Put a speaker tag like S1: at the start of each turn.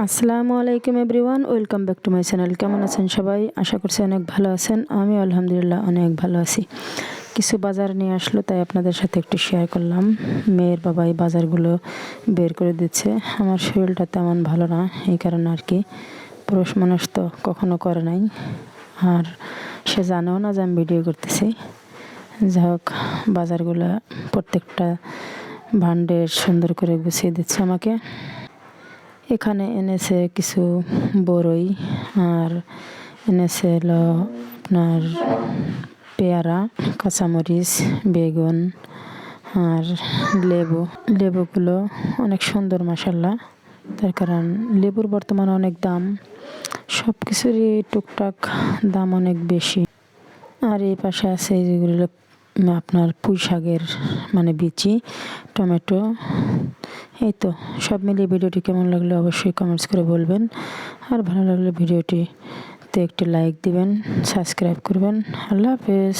S1: আসসালামু আলাইকুম everyone, welcome back to my channel. কেমন আছেন সবাই? আশা করছি অনেক ভালো আছেন। আমি আলহামদুলিল্লাহ অনেক ভালো আছি। কিছু বাজার নিয়ে আসলো, তাই আপনাদের সাথে একটু শেয়ার করলাম। মেয়ের বাবা এই বাজারগুলো বের করে দিচ্ছে। আমার শরীরটা তেমন ভালো না, এই কারণে আর কি। পুরুষ মানুষ তো কখনো করে নাই, আর সে জানেও না যে আমি ভিডিও করতেছি। যাই হোক, বাজারগুলো প্রত্যেকটা ভান্ডে সুন্দর করে গুছিয়ে দিচ্ছে আমাকে। এখানে এনেছে কিছু বড়ই, আর এনেছে হলো আপনার পেয়ারা, কাঁচামরিচ, বেগুন আর লেবুগুলো অনেক সুন্দর মাশাআল্লাহ। তার কারণ লেবুর বর্তমানে অনেক দাম, সব কিছুরই টুকটাক দাম অনেক বেশি। আর এই পাশে আছে যেগুলো আপনার পুঁই শাকের বিচি, টমেটো। এই তো সব মিলিয়ে ভিডিওটি কেমন লাগলো অবশ্যই কমেন্টস করে বলবেন। আর ভালো লাগলে ভিডিওটিতে একটি লাইক দিবেন, সাবস্ক্রাইব করবেন। আল্লাহ হাফেজ।